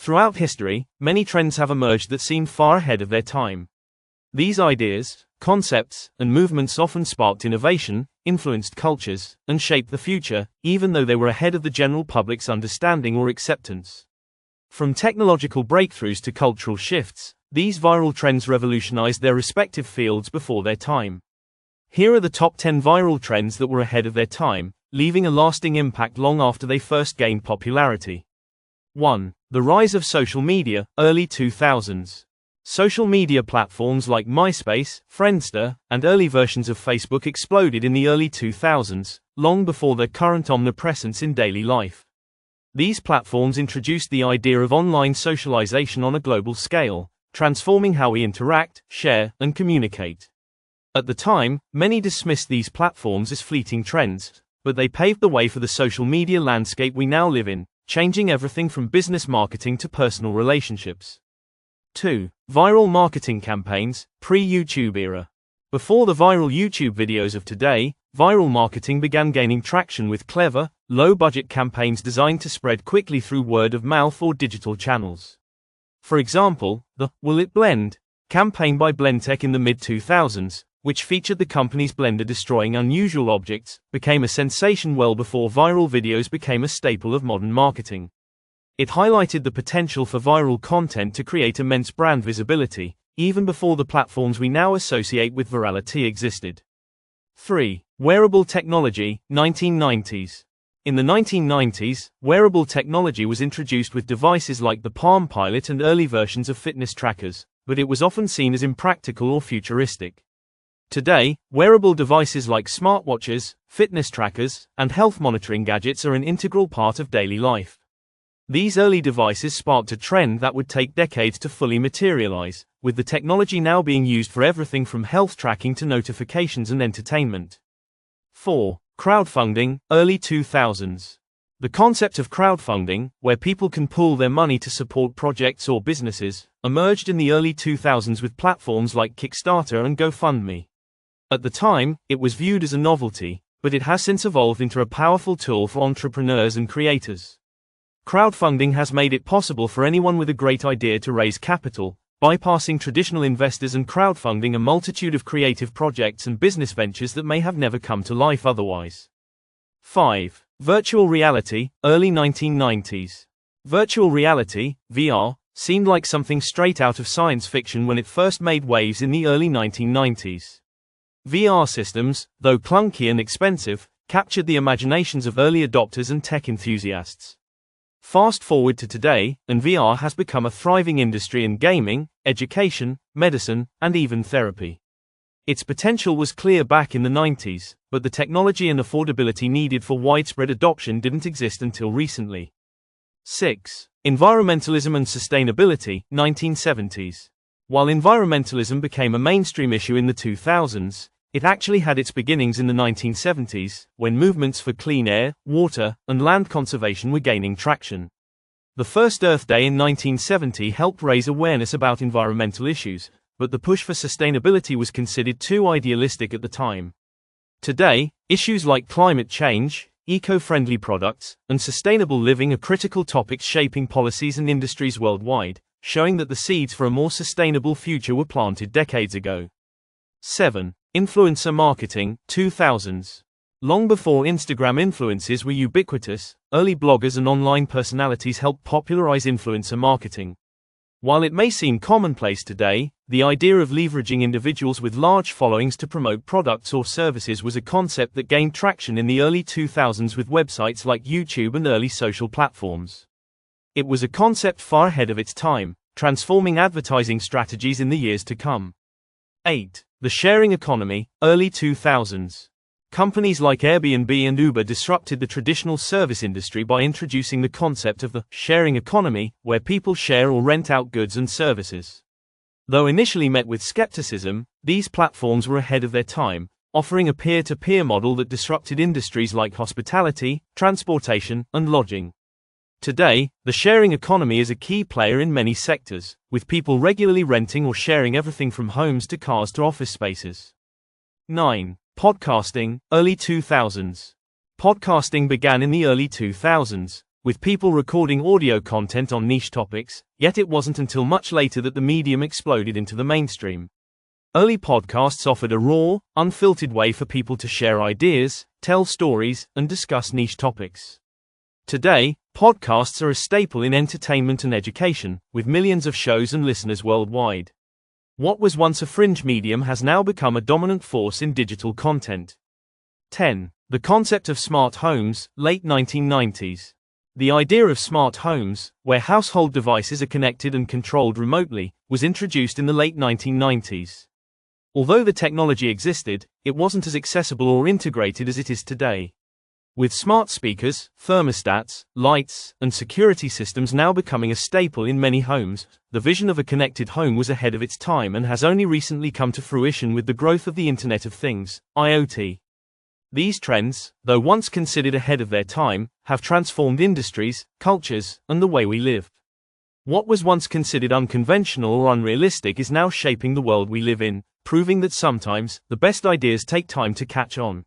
Throughout history, many trends have emerged that seemed far ahead of their time. These ideas, concepts, and movements often sparked innovation, influenced cultures, and shaped the future, even though they were ahead of the general public's understanding or acceptance. From technological breakthroughs to cultural shifts, these viral trends revolutionized their respective fields before their time. Here are the top 10 viral trends that were ahead of their time, leaving a lasting impact long after they first gained popularity. 1. The rise of social media, early 2000s. Social media platforms like MySpace, Friendster, and early versions of Facebook exploded in the early 2000s, long before their current omnipresence in daily life. These platforms introduced the idea of online socialization on a global scale, transforming how we interact, share, and communicate. At the time, many dismissed these platforms as fleeting trends, but they paved the way for the social media landscape we now live in, changing everything from business marketing to personal relationships. 2. Viral marketing campaigns, pre-YouTube era. Before the viral YouTube videos of today, viral marketing began gaining traction with clever, low-budget campaigns designed to spread quickly through word of mouth or digital channels. For example, the "Will It Blend?" campaign by Blendtec in the mid-2000s, which featured the company's blender destroying unusual objects, became a sensation well before viral videos became a staple of modern marketing. It highlighted the potential for viral content to create immense brand visibility, even before the platforms we now associate with virality existed. 3. Wearable technology, 1990s. In the 1990s, wearable technology was introduced with devices like the Palm Pilot and early versions of fitness trackers, but it was often seen as impractical or futuristic. Today, wearable devices like smartwatches, fitness trackers, and health monitoring gadgets are an integral part of daily life. These early devices sparked a trend that would take decades to fully materialize, with the technology now being used for everything from health tracking to notifications and entertainment. 4. Crowdfunding, early 2000s. The concept of crowdfunding, where people can pool their money to support projects or businesses, emerged in the early 2000s with platforms like Kickstarter and GoFundMe. At the time, it was viewed as a novelty, but it has since evolved into a powerful tool for entrepreneurs and creators. Crowdfunding has made it possible for anyone with a great idea to raise capital, bypassing traditional investors and crowdfunding a multitude of creative projects and business ventures that may have never come to life otherwise. 5. Virtual reality, early 1990s. Virtual reality, VR, seemed like something straight out of science fiction when it first made waves in the early 1990s. VR systems, though clunky and expensive, captured the imaginations of early adopters and tech enthusiasts. Fast forward to today, and VR has become a thriving industry in gaming, education, medicine, and even therapy. Its potential was clear back in the 90s, but the technology and affordability needed for widespread adoption didn't exist until recently. 6. Environmentalism and Sustainability, 1970s. While environmentalism became a mainstream issue in the 2000s, it actually had its beginnings in the 1970s, when movements for clean air, water, and land conservation were gaining traction. The first Earth Day in 1970 helped raise awareness about environmental issues, but the push for sustainability was considered too idealistic at the time. Today, issues like climate change, eco-friendly products, and sustainable living are critical topics shaping policies and industries worldwide, showing that the seeds for a more sustainable future were planted decades ago. 7. Influencer marketing, 2000s. Long before Instagram influencers were ubiquitous, early bloggers and online personalities helped popularize influencer marketing. While it may seem commonplace today, the idea of leveraging individuals with large followings to promote products or services was a concept that gained traction in the early 2000s with websites like YouTube and early social platforms. It was a concept far ahead of its time, transforming advertising strategies in the years to come. 8. The sharing economy, early 2000s. Companies like Airbnb and Uber disrupted the traditional service industry by introducing the concept of the sharing economy, where people share or rent out goods and services. Though initially met with skepticism, these platforms were ahead of their time, offering a peer-to-peer model that disrupted industries like hospitality, transportation, and lodging. Today, the sharing economy is a key player in many sectors, with people regularly renting or sharing everything from homes to cars to office spaces. 9. Podcasting, early 2000s. Podcasting began in the early 2000s, with people recording audio content on niche topics, yet it wasn't until much later that the medium exploded into the mainstream. Early podcasts offered a raw, unfiltered way for people to share ideas, tell stories, and discuss niche topics. Today, podcasts are a staple in entertainment and education, with millions of shows and listeners worldwide. What was once a fringe medium has now become a dominant force in digital content. 10. The concept of smart homes, late 1990s. The idea of smart homes, where household devices are connected and controlled remotely, was introduced in the late 1990s. Although the technology existed, it wasn't as accessible or integrated as it is today. With smart speakers, thermostats, lights, and security systems now becoming a staple in many homes, the vision of a connected home was ahead of its time and has only recently come to fruition with the growth of the Internet of Things, IoT. These trends, though once considered ahead of their time, have transformed industries, cultures, and the way we live. What was once considered unconventional or unrealistic is now shaping the world we live in, proving that sometimes, the best ideas take time to catch on.